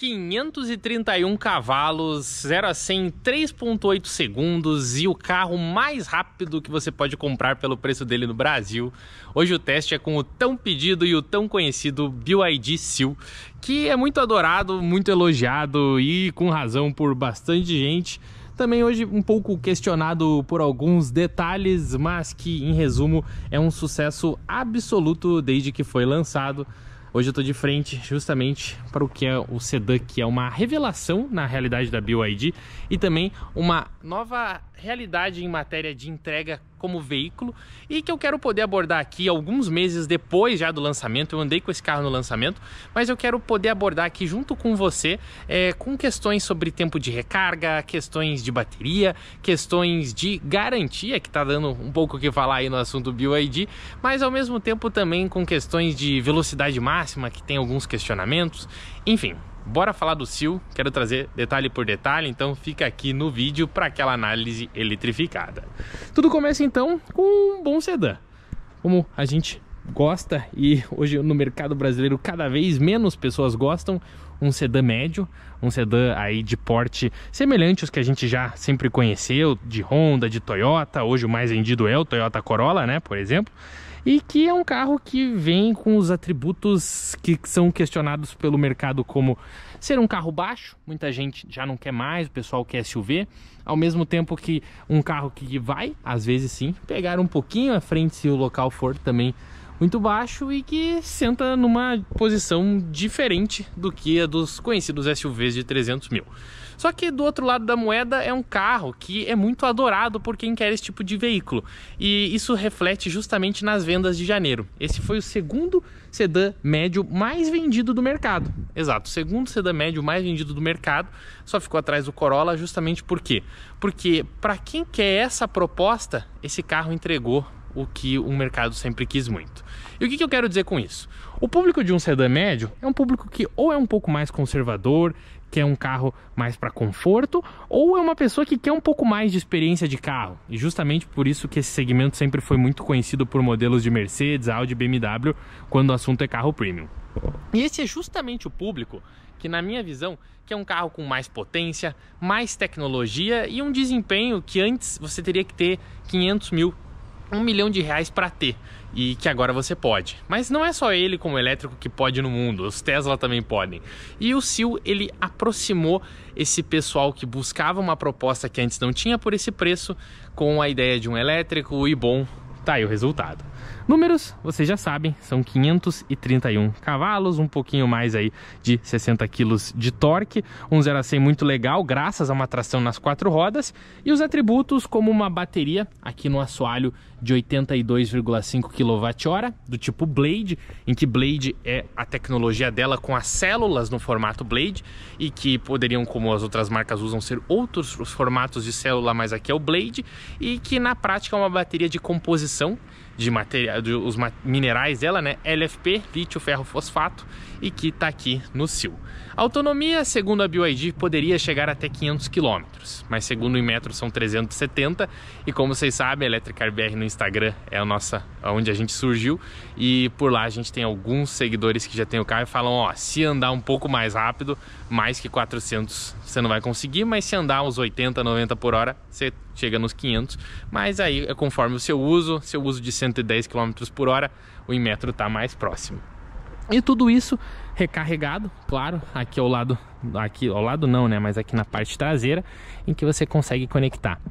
531 cavalos, 0 a 100 em 3,8 segundos e o carro mais rápido que você pode comprar pelo preço dele no Brasil. Hoje o teste é com o tão pedido e o tão conhecido BYD Seal, que é muito adorado, muito elogiado e com razão por bastante gente. Também hoje um pouco questionado por alguns detalhes, mas que em resumo é um sucesso absoluto desde que foi lançado. Hoje eu tô de frente justamente para o que é o sedã, que é uma revelação na realidade da BYD e também uma nova realidade em matéria de entrega como veículo e que eu quero poder abordar aqui alguns meses depois já do lançamento. Eu andei com esse carro no lançamento, mas eu quero poder abordar aqui junto com você com questões sobre tempo de recarga, questões de bateria, questões de garantia, que tá dando um pouco o que falar aí no assunto BYD, mas ao mesmo tempo também com questões de velocidade máxima, que tem alguns questionamentos, enfim. Bora falar do Seal, quero trazer detalhe por detalhe, então fica aqui no vídeo para aquela análise eletrificada. Tudo começa então com um bom sedã, como a gente gosta e hoje no mercado brasileiro cada vez menos pessoas gostam. Um sedã médio, um sedã aí de porte semelhante aos que a gente já sempre conheceu, de Honda, de Toyota. Hoje o mais vendido é o Toyota Corolla, né, por exemplo. E que é um carro que vem com os atributos que são questionados pelo mercado, como ser um carro baixo, muita gente já não quer mais, o pessoal quer SUV, ao mesmo tempo que um carro que vai, às vezes sim, pegar um pouquinho à frente se o local for também muito baixo e que senta numa posição diferente do que a dos conhecidos SUVs de 300 mil. Só que do outro lado da moeda é um carro que é muito adorado por quem quer esse tipo de veículo. E isso reflete justamente nas vendas de janeiro. Esse foi o segundo sedã médio mais vendido do mercado. Exato, o segundo sedã médio mais vendido do mercado. Só ficou atrás do Corolla justamente por quê? Porque para quem quer essa proposta, esse carro entregou o que o mercado sempre quis muito. E o que eu quero dizer com isso? O público de um sedã médio é um público que ou é um pouco mais conservador, quer um carro mais para conforto, ou é uma pessoa que quer um pouco mais de experiência de carro. E justamente por isso que esse segmento sempre foi muito conhecido por modelos de Mercedes, Audi, BMW, quando o assunto é carro premium. E esse é justamente o público que, na minha visão, quer um carro com mais potência, mais tecnologia e um desempenho que antes você teria que ter 500 mil, R$1 milhão para ter, e que agora você pode. Mas não é só ele como elétrico que pode no mundo, os Tesla também podem. E o Seal, ele aproximou esse pessoal que buscava uma proposta que antes não tinha por esse preço, com a ideia de um elétrico, e bom, tá aí o resultado. Números, vocês já sabem, são 531 cavalos, um pouquinho mais aí de 60 kg de torque, um 0 a 100 muito legal, graças a uma tração nas 4 rodas, e os atributos como uma bateria aqui no assoalho de 82,5 kWh, do tipo Blade, em que Blade é a tecnologia dela com as células no formato Blade, e que poderiam, como as outras marcas usam, ser outros formatos de célula, mas aqui é o Blade, e que na prática é uma bateria de composição de material, os minerais dela, né? LFP, lítio, ferro, fosfato, e que está aqui no Seal. A autonomia, segundo a BYD, poderia chegar até 500 km, mas segundo o Inmetro são 370, e como vocês sabem, a Electricar BR no Instagram é onde a gente surgiu, e por lá a gente tem alguns seguidores que já tem o carro e falam, ó, se andar um pouco mais rápido, mais que 400 você não vai conseguir, mas se andar uns 80, 90 por hora, você chega nos 500, mas aí é conforme o seu uso de 110 km por hora, o Inmetro está mais próximo. E tudo isso recarregado, claro, aqui ao lado não, né, mas aqui na parte traseira, em que você consegue conectar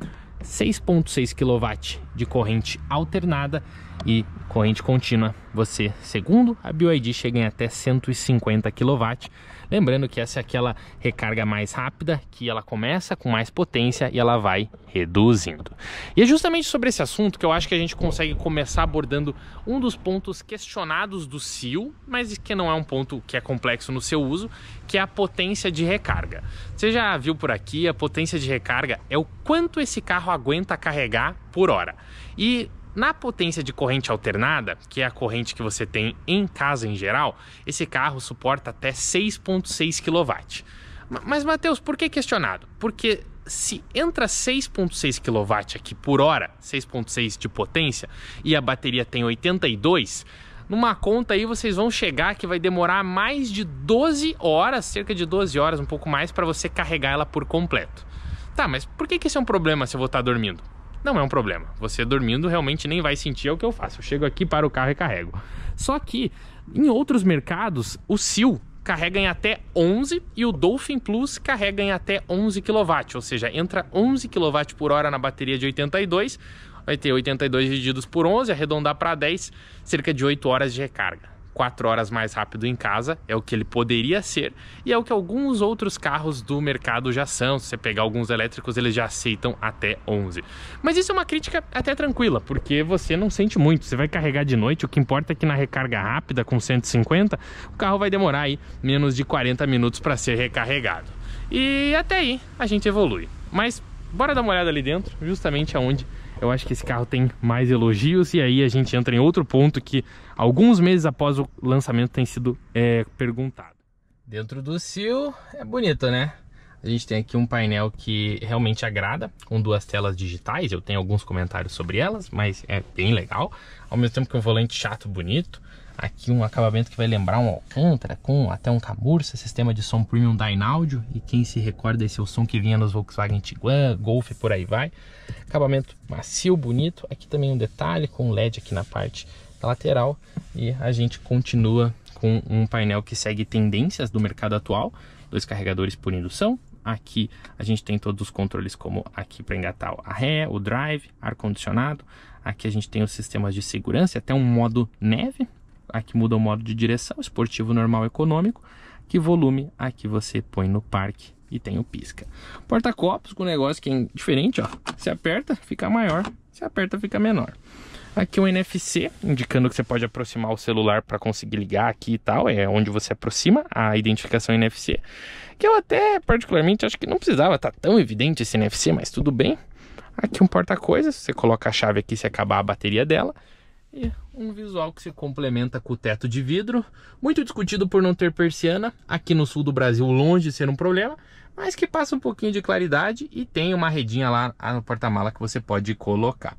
6,6 kW de corrente alternada e corrente contínua. Você, segundo a BYD, chega em até 150 kW. Lembrando que essa é aquela recarga mais rápida, que ela começa com mais potência e ela vai reduzindo. E é justamente sobre esse assunto que eu acho que a gente consegue começar abordando um dos pontos questionados do Seal, mas que não é um ponto que é complexo no seu uso, que é a potência de recarga. Você já viu por aqui, a potência de recarga é o quanto esse carro aguenta carregar por hora. E na potência de corrente alternada, que é a corrente que você tem em casa em geral, esse carro suporta até 6,6 kW. Mas, Matheus, por que questionado? Porque se entra 6,6 kW aqui por hora, 6,6 de potência, e a bateria tem 82, numa conta aí vocês vão chegar que vai demorar mais de 12 horas, cerca de 12 horas, um pouco mais, para você carregar ela por completo. Tá, mas por que isso é um problema se eu vou estar dormindo? Não é um problema. Você dormindo realmente nem vai sentir, é o que eu faço. Eu chego aqui, paro o carro e carrego. Só que em outros mercados, o Sil carrega em até 11 e o Dolphin Plus carrega em até 11 kW, ou seja, entra 11 kW por hora na bateria de 82, vai ter 82 divididos por 11, arredondar para 10, cerca de 8 horas de recarga. 4 horas mais rápido em casa, é o que ele poderia ser, e é o que alguns outros carros do mercado já são. Se você pegar alguns elétricos, eles já aceitam até 11. Mas isso é uma crítica até tranquila, porque você não sente muito, você vai carregar de noite, o que importa é que na recarga rápida, com 150, o carro vai demorar aí menos de 40 minutos para ser recarregado. E até aí a gente evolui. Mas bora dar uma olhada ali dentro, justamente aonde eu acho que esse carro tem mais elogios, e aí a gente entra em outro ponto que alguns meses após o lançamento tem sido perguntado. Dentro do Sil é bonito, né? A gente tem aqui um painel que realmente agrada, com 2 telas digitais. Eu tenho alguns comentários sobre elas, mas é bem legal. Ao mesmo tempo que um volante chato, bonito. Aqui um acabamento que vai lembrar um Alcântara, com até um Camurça, sistema de som Premium Dynaudio. E quem se recorda, esse é o som que vinha nos Volkswagen Tiguan, Golf, por aí vai. Acabamento macio, bonito. Aqui também um detalhe com LED aqui na parte da lateral. E a gente continua com um painel que segue tendências do mercado atual. 2 carregadores por indução. Aqui a gente tem todos os controles, como aqui para engatar a ré, o drive, ar-condicionado. Aqui a gente tem os sistemas de segurança, até um modo neve. Aqui muda o modo de direção, esportivo, normal, econômico. Que volume, aqui você põe no parque e tem o pisca. Porta-copos com um negócio que é diferente, ó. Se aperta, fica maior. Se aperta, fica menor. Aqui um NFC, indicando que você pode aproximar o celular para conseguir ligar aqui e tal. É onde você aproxima a identificação NFC. Que eu até, particularmente, acho que não precisava estar tão evidente esse NFC, mas tudo bem. Aqui um porta-coisas, você coloca a chave aqui se acabar a bateria dela. E um visual que se complementa com o teto de vidro, muito discutido por não ter persiana, aqui no sul do Brasil longe de ser um problema, mas que passa um pouquinho de claridade e tem uma redinha lá no porta-mala que você pode colocar.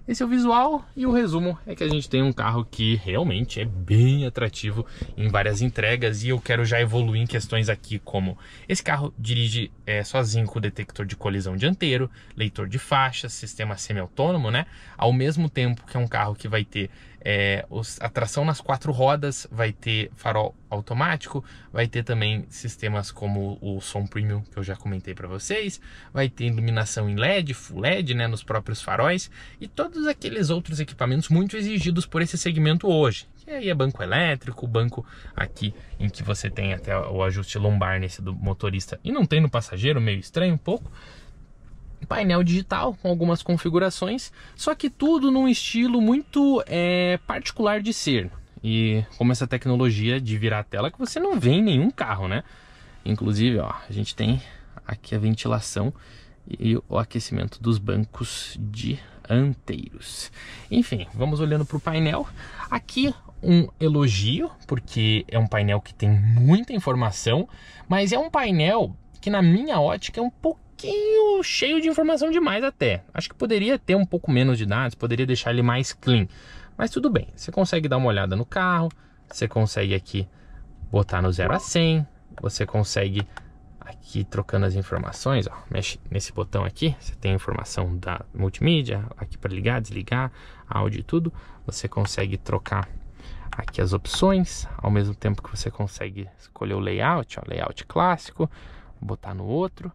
Esse é o visual, e o resumo é que a gente tem um carro que realmente é bem atrativo em várias entregas, e eu quero já evoluir em questões aqui como esse carro dirige sozinho com o detector de colisão dianteiro, leitor de faixas, sistema semi-autônomo, né? Ao mesmo tempo que é um carro que vai ter a tração nas 4 rodas, vai ter farol automático, vai ter também sistemas como o som premium que eu já comentei para vocês, vai ter iluminação em LED, Full LED, né, nos próprios faróis, e todos aqueles outros equipamentos muito exigidos por esse segmento hoje. E aí é banco elétrico, banco aqui em que você tem até o ajuste lombar nesse do motorista e não tem no passageiro, meio estranho um pouco. Painel digital com algumas configurações, só que tudo num estilo muito particular de ser. E como essa tecnologia de virar a tela que você não vê em nenhum carro, né? Inclusive, ó, a gente tem aqui a ventilação e o aquecimento dos bancos dianteiros. Enfim, vamos olhando para o painel. Aqui um elogio, porque é um painel que tem muita informação, mas é um painel que na minha ótica é um pouquinho cheio de informação demais até. Acho que poderia ter um pouco menos de dados, poderia deixar ele mais clean. Mas tudo bem, você consegue dar uma olhada no carro, você consegue aqui botar no 0 a 100, você consegue aqui trocando as informações, ó, mexe nesse botão aqui, você tem a informação da multimídia, aqui para ligar, desligar, áudio e tudo. Você consegue trocar aqui as opções, ao mesmo tempo que você consegue escolher o layout, ó, layout clássico, botar no outro.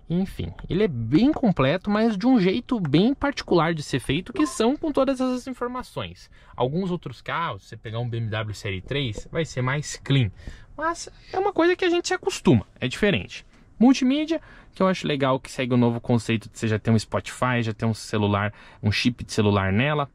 Enfim, ele é bem completo, mas de um jeito bem particular de ser feito, que são com todas essas informações. Alguns outros carros, você pegar um BMW Série 3, vai ser mais clean, mas é uma coisa que a gente se acostuma, é diferente. Multimídia, que eu acho legal, que segue o novo conceito de você já ter um Spotify, já ter um celular, um chip de celular nela.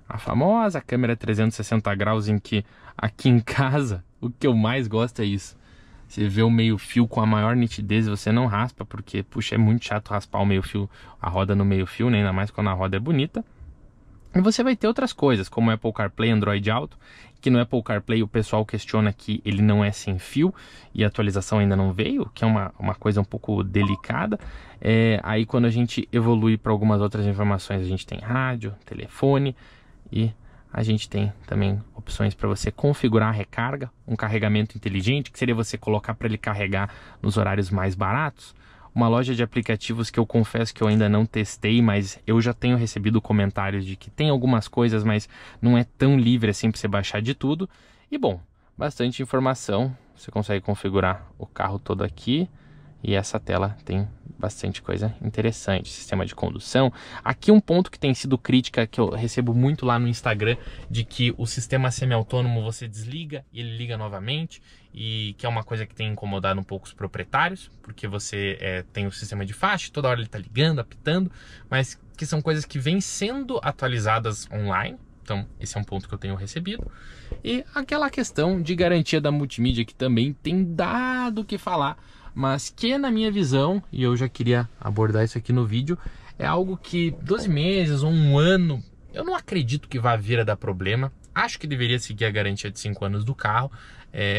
A famosa câmera 360 graus, em que aqui em casa, o que eu mais gosto é isso. Você vê o meio fio com a maior nitidez e você não raspa, porque, puxa, é muito chato raspar o meio fio, a roda no meio fio, né? Ainda mais quando a roda é bonita. E você vai ter outras coisas, como Apple CarPlay, Android Auto, que no Apple CarPlay o pessoal questiona que ele não é sem fio e a atualização ainda não veio, que é uma coisa um pouco delicada. Aí quando a gente evolui para algumas outras informações, a gente tem rádio, telefone e a gente tem também opções para você configurar a recarga, um carregamento inteligente, que seria você colocar para ele carregar nos horários mais baratos. Uma loja de aplicativos que eu confesso que eu ainda não testei, mas eu já tenho recebido comentários de que tem algumas coisas, mas não é tão livre assim para você baixar de tudo. E bom, bastante informação, você consegue configurar o carro todo aqui. E essa tela tem bastante coisa interessante, sistema de condução. Aqui um ponto que tem sido crítica, que eu recebo muito lá no Instagram, de que o sistema semi-autônomo você desliga e ele liga novamente, e que é uma coisa que tem incomodado um pouco os proprietários, porque você tem o sistema de faixa, toda hora ele está ligando, apitando, mas que são coisas que vêm sendo atualizadas online. Então esse é um ponto que eu tenho recebido. E aquela questão de garantia da multimídia, que também tem dado o que falar, mas que na minha visão, e eu já queria abordar isso aqui no vídeo, é algo que 12 meses ou um ano, eu não acredito que vá vir a dar problema. Acho que deveria seguir a garantia de 5 anos do carro,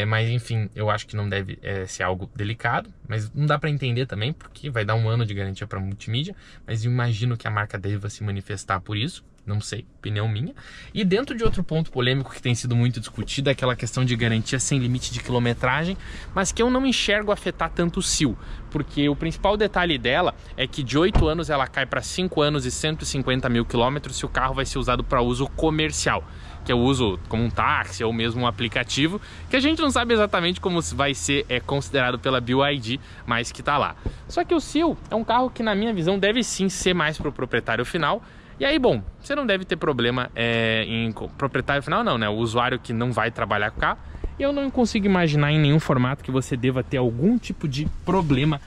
mas enfim, eu acho que não deve ser algo delicado, mas não dá para entender também, porque vai dar um ano de garantia para multimídia, mas imagino que a marca deva se manifestar por isso. Não sei, opinião minha. E dentro de outro ponto polêmico que tem sido muito discutido é aquela questão de garantia sem limite de quilometragem, mas que eu não enxergo afetar tanto o SEAL, porque o principal detalhe dela é que de 8 anos ela cai para 5 anos e 150 mil quilômetros se o carro vai ser usado para uso comercial, que é o uso como um táxi ou mesmo um aplicativo, que a gente não sabe exatamente como vai ser considerado pela BYD, mas que tá lá. Só que o SEAL é um carro que na minha visão deve sim ser mais para o proprietário final. E aí, bom, você não deve ter problema em proprietário final não, né? O usuário que não vai trabalhar com o carro. E eu não consigo imaginar em nenhum formato que você deva ter algum tipo de problema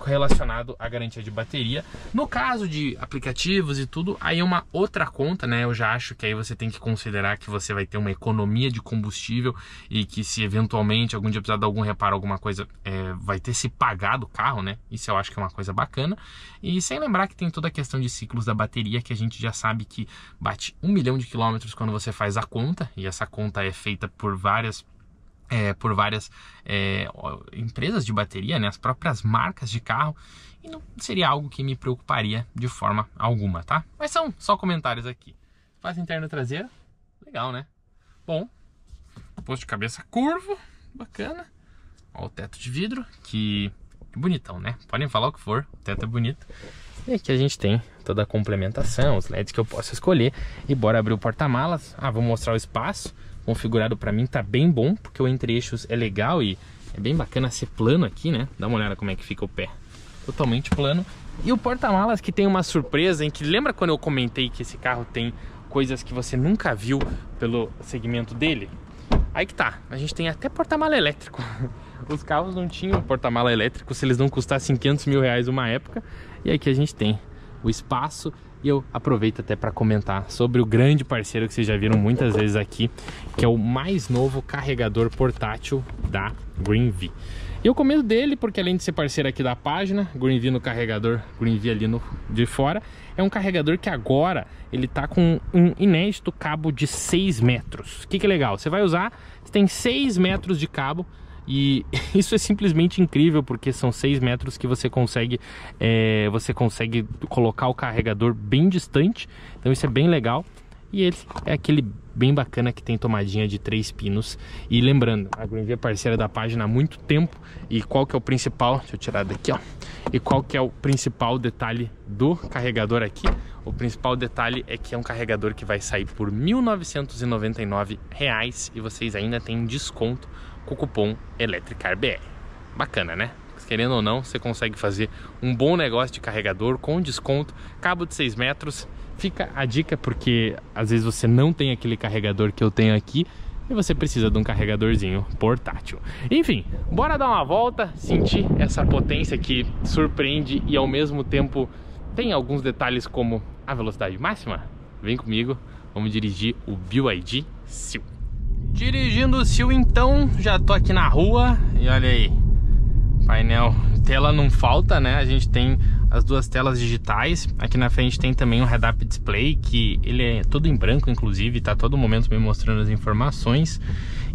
relacionado à garantia de bateria. No caso de aplicativos e tudo, aí é uma outra conta, né? Eu já acho que aí você tem que considerar que você vai ter uma economia de combustível e que se eventualmente algum dia precisar de algum reparo, alguma coisa, vai ter se pagado o carro, né? Isso eu acho que é uma coisa bacana. E sem lembrar que tem toda a questão de ciclos da bateria, que a gente já sabe que bate 1 milhão de quilômetros quando você faz a conta, e essa conta é feita por várias empresas de bateria, né, as próprias marcas de carro, e não seria algo que me preocuparia de forma alguma, tá? Mas são só comentários aqui. Espaço interno traseiro, legal, né? Bom, posto de cabeça curvo, bacana. Ó, o teto de vidro, que é bonitão, né? Podem falar o que for, o teto é bonito. E aqui a gente tem toda a complementação, os LEDs que eu posso escolher. E bora abrir o porta-malas. Vou mostrar o espaço. Configurado para mim tá bem bom, porque o entre-eixos é legal e é bem bacana ser plano aqui, né? Dá uma olhada como é que fica o pé. Totalmente plano. E o porta-malas que tem uma surpresa, em que lembra quando eu comentei que esse carro tem coisas que você nunca viu pelo segmento dele? Aí que tá, a gente tem até porta-mala elétrico. Os carros não tinham porta-mala elétrico se eles não custassem 500 mil reais uma época. E aqui a gente tem o espaço. E eu aproveito até para comentar sobre o grande parceiro que vocês já viram muitas vezes aqui, que é o mais novo carregador portátil da GreenV. Eu comento dele porque, além de ser parceiro aqui da página, GreenV no carregador, GreenV ali de fora, é um carregador que agora ele tá com um inédito cabo de 6 metros. O que é legal? Você vai usar, você tem 6 metros de cabo. E isso é simplesmente incrível, porque são 6 metros que você consegue colocar o carregador bem distante. Então isso é bem legal. E ele é aquele bem bacana que tem tomadinha de 3 pinos. E lembrando, a GreenV é parceira da página há muito tempo. E qual que é o principal? Deixa eu tirar daqui, ó. E qual que é o principal detalhe do carregador aqui? O principal detalhe é que é um carregador que vai sair por R$ 1.999 e vocês ainda têm desconto com o cupom ELETRICARBR. Bacana, né? Querendo ou não, você consegue fazer um bom negócio de carregador com desconto, cabo de 6 metros. Fica a dica, porque às vezes você não tem aquele carregador que eu tenho aqui e você precisa de um carregadorzinho portátil. Enfim, bora dar uma volta, sentir essa potência que surpreende e ao mesmo tempo tem alguns detalhes como a velocidade máxima. Vem comigo, vamos dirigir o BYD SEAL. Dirigindo o SEAL, então, já tô aqui na rua e olha aí, painel, tela não falta, né? A gente tem as duas telas digitais. Aqui na frente tem também um head-up display, que ele é todo em branco, inclusive, tá todo momento me mostrando as informações.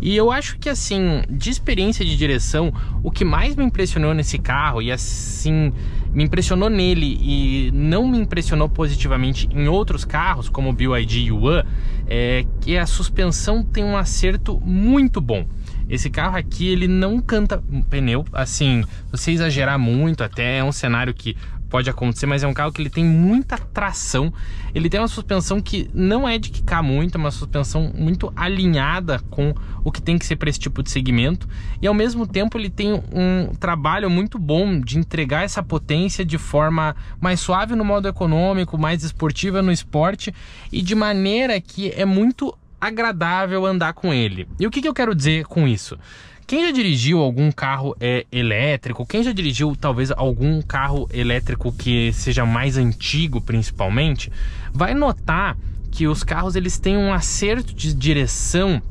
E eu acho que, assim, de experiência de direção, o que mais me impressionou nesse carro, e assim, me impressionou nele e não me impressionou positivamente em outros carros, como o BYD Yuan, é que a suspensão tem um acerto muito bom. Esse carro aqui, ele não canta pneu, assim, se você exagerar muito, até é um cenário que pode acontecer, mas é um carro que ele tem muita tração. Ele tem uma suspensão que não é de quicar muito, é uma suspensão muito alinhada com o que tem que ser para esse tipo de segmento, e ao mesmo tempo ele tem um trabalho muito bom de entregar essa potência de forma mais suave no modo econômico, mais esportiva no esporte, e de maneira que é muito agradável andar com ele. E o que eu quero dizer com isso? Quem já dirigiu algum carro elétrico, quem já dirigiu talvez algum carro elétrico que seja mais antigo principalmente, vai notar que os carros eles têm um acerto de direção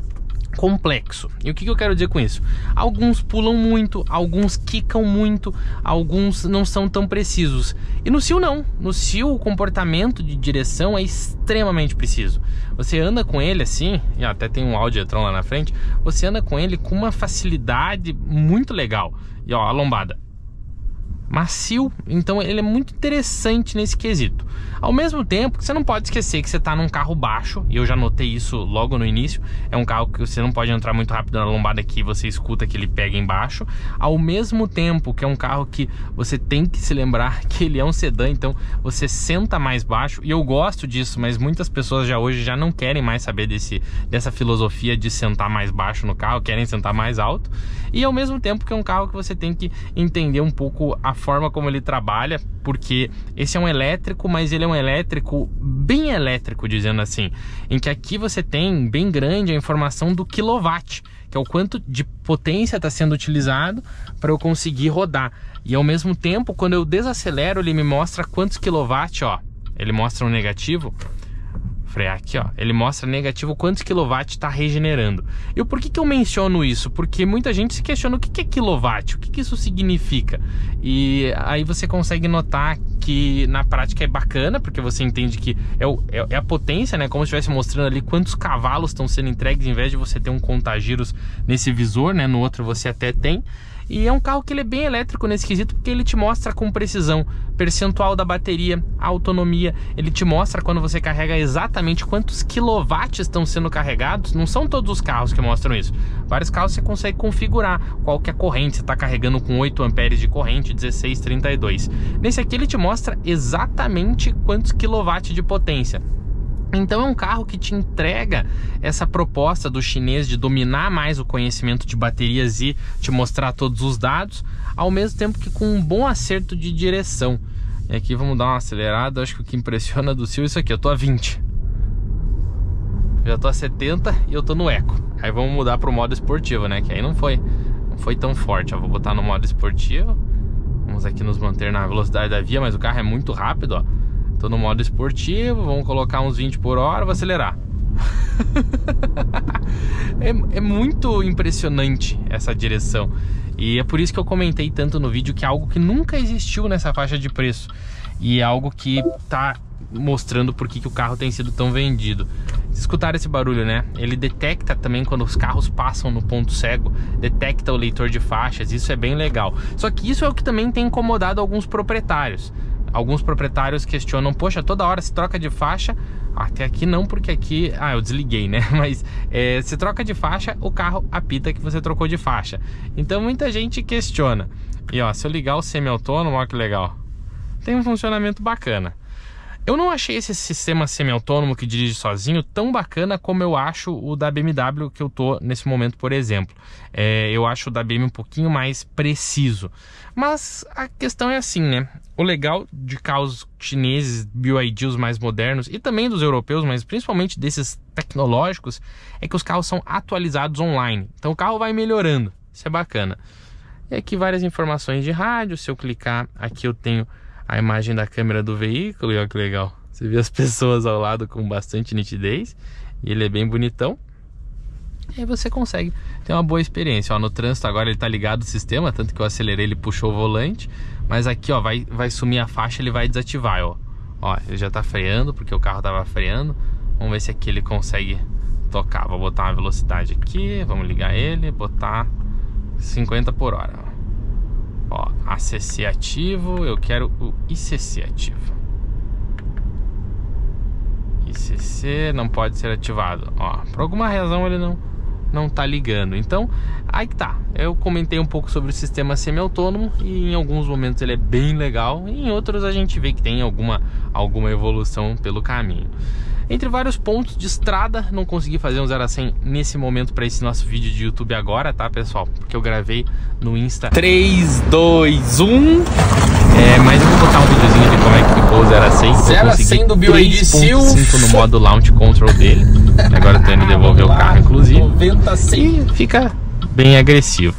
complexo. E o que eu quero dizer com isso? Alguns pulam muito, alguns quicam muito, alguns não são tão precisos. E no Sil não. No Sil o comportamento de direção é extremamente preciso. Você anda com ele assim, e até tem um Audi e-tron lá na frente, você anda com ele com uma facilidade muito legal. E ó, a lombada. Macio, então ele é muito interessante nesse quesito. Ao mesmo tempo, você não pode esquecer que você está num carro baixo, e eu já notei isso logo no início. É um carro que você não pode entrar muito rápido na lombada aqui, você escuta que ele pega embaixo. Ao mesmo tempo que é um carro que você tem que se lembrar que ele é um sedã, então você senta mais baixo, e eu gosto disso, mas muitas pessoas hoje já não querem mais saber dessa filosofia de sentar mais baixo no carro, querem sentar mais alto. E ao mesmo tempo que é um carro que você tem que entender um pouco a forma como ele trabalha, porque esse é um elétrico, mas ele é um elétrico bem elétrico, dizendo assim, em que aqui você tem bem grande a informação do quilowatt, que é o quanto de potência está sendo utilizado para eu conseguir rodar. E ao mesmo tempo, quando eu desacelero, ele me mostra quantos quilowatt, ó, ele mostra um negativo. Frear aqui, ó, ele mostra negativo quantos quilowatt está regenerando. E por que eu menciono isso? Porque muita gente se questiona o que é quilowatt, o que isso significa. E aí você consegue notar que na prática é bacana, porque você entende que é a potência, né? Como se estivesse mostrando ali quantos cavalos estão sendo entregues, em vez de você ter um contagiros nesse visor, né? No outro você até tem. E é um carro que ele é bem elétrico nesse quesito, porque ele te mostra com precisão percentual da bateria, a autonomia, ele te mostra quando você carrega exatamente quantos quilowatts estão sendo carregados. Não são todos os carros que mostram isso. Vários carros você consegue configurar qual que é a corrente, você está carregando com 8 amperes de corrente, 1632. Nesse aqui ele te mostra exatamente quantos quilowatts de potência. Então é um carro que te entrega essa proposta do chinês de dominar mais o conhecimento de baterias e te mostrar todos os dados, ao mesmo tempo que com um bom acerto de direção. E aqui vamos dar uma acelerada. Acho que o que impressiona do Sil é isso aqui, eu tô a 20. Já tô a 70 e eu tô no Eco. Aí vamos mudar pro modo esportivo, né? Que aí não foi tão forte. Eu vou botar no modo esportivo. Vamos aqui nos manter na velocidade da via, mas o carro é muito rápido, ó. Tô no modo esportivo, vamos colocar uns 20 por hora, vou acelerar. É muito impressionante essa direção. E é por isso que eu comentei tanto no vídeo que é algo que nunca existiu nessa faixa de preço. E é algo que tá mostrando por que o carro tem sido tão vendido. Vocês escutaram esse barulho, né? Ele detecta também quando os carros passam no ponto cego, detecta o leitor de faixas, isso é bem legal. Só que isso é o que também tem incomodado alguns proprietários. Alguns proprietários questionam, poxa, toda hora se troca de faixa. Até aqui não, porque aqui... eu desliguei, né? Mas se troca de faixa, o carro apita que você trocou de faixa. Então muita gente questiona. E ó, se eu ligar o semi-autônomo, olha que legal. Tem um funcionamento bacana. Eu não achei esse sistema semi-autônomo que dirige sozinho tão bacana como eu acho o da BMW que eu tô nesse momento, por exemplo. Eu acho o da BMW um pouquinho mais preciso. Mas a questão é assim, né? O legal de carros chineses, BYD, os mais modernos, e também dos europeus, mas principalmente desses tecnológicos, é que os carros são atualizados online. Então o carro vai melhorando, isso é bacana. E aqui várias informações de rádio. Se eu clicar aqui eu tenho a imagem da câmera do veículo, e olha que legal. Você vê as pessoas ao lado com bastante nitidez, e ele é bem bonitão. E aí você consegue ter uma boa experiência. Ó, no trânsito agora ele tá ligado o sistema, tanto que eu acelerei, ele puxou o volante. Mas aqui, ó, vai sumir a faixa, ele vai desativar, ó. Ó, ele já tá freando, porque o carro tava freando. Vamos ver se aqui ele consegue tocar. Vou botar uma velocidade aqui, vamos ligar ele, botar 50 por hora. Ó, ACC ativo, eu quero o ICC ativo. ICC não pode ser ativado. Ó, por alguma razão ele não tá ligando. Então, aí que tá. Eu comentei um pouco sobre o sistema semi-autônomo e em alguns momentos ele é bem legal, e em outros a gente vê que tem alguma evolução pelo caminho. Entre vários pontos de estrada, não consegui fazer um 0 a 100 nesse momento para esse nosso vídeo de YouTube agora, tá, pessoal? Porque eu gravei no Insta 3, 2, 1. Mas eu vou botar um videozinho de como é que ficou o 0 a 100. 0 a 100 do BYD Seal 3.5 no modo Launch Control dele. Agora eu tô indo devolver o carro, inclusive. 90, 100. E fica bem agressivo.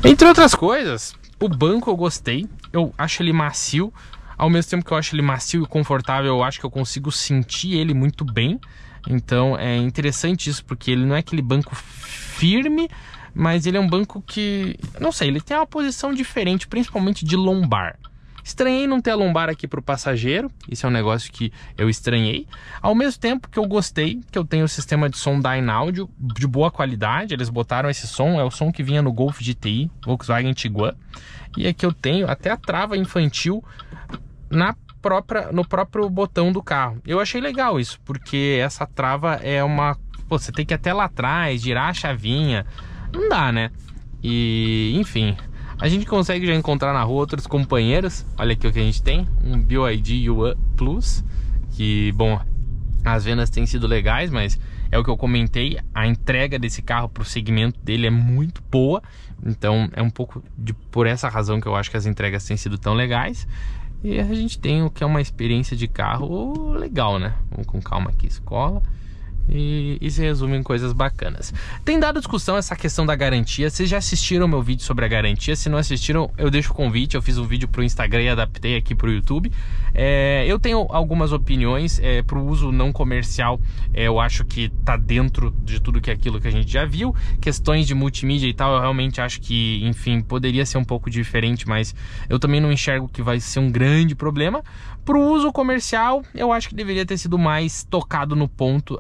Entre outras coisas, o banco eu gostei. Eu acho ele macio. Ao mesmo tempo que eu acho ele macio e confortável, eu acho que eu consigo sentir ele muito bem. Então é interessante isso, porque ele não é aquele banco firme, mas ele é um banco que, não sei, ele tem uma posição diferente, principalmente de lombar. Estranhei não ter a lombar aqui para o passageiro, isso é um negócio que eu estranhei. Ao mesmo tempo que eu gostei, que eu tenho o sistema de som Dynaudio de boa qualidade, eles botaram esse som, é o som que vinha no Golf GTI, Volkswagen Tiguan. E aqui eu tenho até a trava infantil no próprio botão do carro. Eu achei legal isso, porque essa trava é uma... Pô, você tem que ir até lá atrás, girar a chavinha, não dá, né? E, enfim... A gente consegue já encontrar na rua outros companheiros. Olha aqui o que a gente tem, um BYD Yuan Plus, que, bom, as vendas têm sido legais, mas é o que eu comentei, a entrega desse carro para o segmento dele é muito boa. Então é um pouco por essa razão que eu acho que as entregas têm sido tão legais. E a gente tem o que é uma experiência de carro legal, né? Vamos com calma aqui, escola. E se resume em coisas bacanas. Tem dado discussão essa questão da garantia. Vocês já assistiram meu vídeo sobre a garantia? Se não assistiram, eu deixo o convite. Eu fiz um vídeo pro Instagram e adaptei aqui pro YouTube. Eu tenho algumas opiniões. Pro uso não comercial, eu acho que tá dentro de tudo que é aquilo que a gente já viu. Questões de multimídia e tal, eu realmente acho que, enfim, poderia ser um pouco diferente, mas eu também não enxergo que vai ser um grande problema. Pro uso comercial, eu acho que deveria ter sido mais tocado no ponto,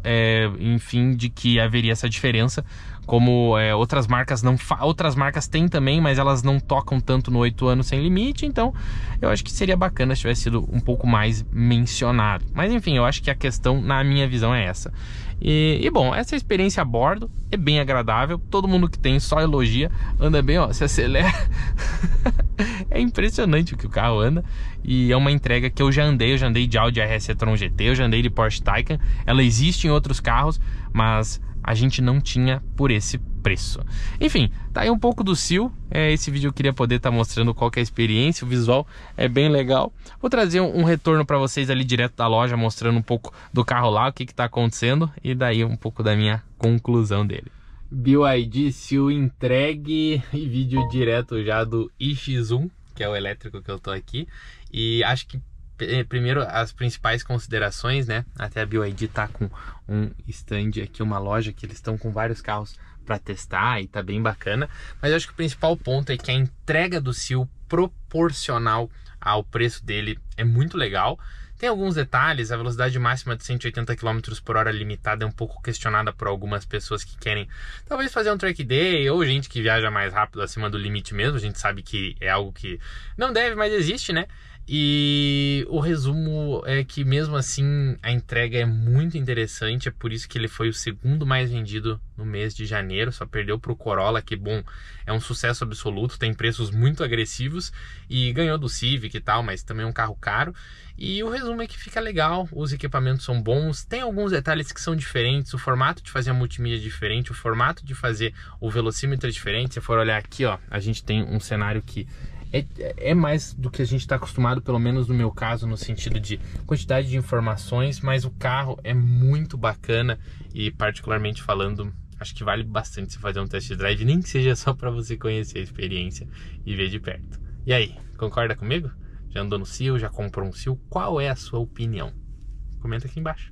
enfim, de que haveria essa diferença, como outras marcas outras marcas têm também, mas elas não tocam tanto no 8 anos sem limite. Então eu acho que seria bacana se tivesse sido um pouco mais mencionado. Mas enfim, eu acho que a questão, na minha visão, é essa. E bom, essa experiência a bordo é bem agradável. Todo mundo que tem só elogia. Anda bem, ó, se acelera. É impressionante o que o carro anda. E é uma entrega que eu já andei de Audi RS e-tron GT, eu já andei de Porsche Taycan. Ela existe em outros carros, mas a gente não tinha por esse preço. Enfim, tá aí um pouco do Seal. Esse vídeo eu queria poder estar mostrando qual que é a experiência. O visual é bem legal. Vou trazer um retorno para vocês ali direto da loja, mostrando um pouco do carro lá, o que tá acontecendo, e daí um pouco da minha conclusão dele. BYD Seal entregue, e vídeo direto já do iX1, que é o elétrico que eu tô aqui. E acho que primeiro as principais considerações, né? Até a BYD tá com um stand aqui, uma loja que eles estão com vários carros para testar e tá bem bacana. Mas eu acho que o principal ponto é que a entrega do Seal proporcional ao preço dele é muito legal. Tem alguns detalhes, a velocidade máxima de 180 km por hora limitada é um pouco questionada por algumas pessoas que querem talvez fazer um track day, ou gente que viaja mais rápido acima do limite mesmo. A gente sabe que é algo que não deve, mas existe, né? E o resumo é que mesmo assim a entrega é muito interessante. É por isso que ele foi o segundo mais vendido no mês de janeiro, só perdeu para o Corolla, que, bom, é um sucesso absoluto, tem preços muito agressivos, e ganhou do Civic e tal, mas também é um carro caro. E o resumo é que fica legal, os equipamentos são bons, tem alguns detalhes que são diferentes, o formato de fazer a multimídia é diferente, o formato de fazer o velocímetro é diferente. Se for olhar aqui, ó, a gente tem um cenário que é mais do que a gente está acostumado, pelo menos no meu caso, no sentido de quantidade de informações, mas o carro é muito bacana e, particularmente falando, acho que vale bastante você fazer um test drive, nem que seja só para você conhecer a experiência e ver de perto. E aí, concorda comigo? Já andou no Seal? Já comprou um Seal? Qual é a sua opinião? Comenta aqui embaixo.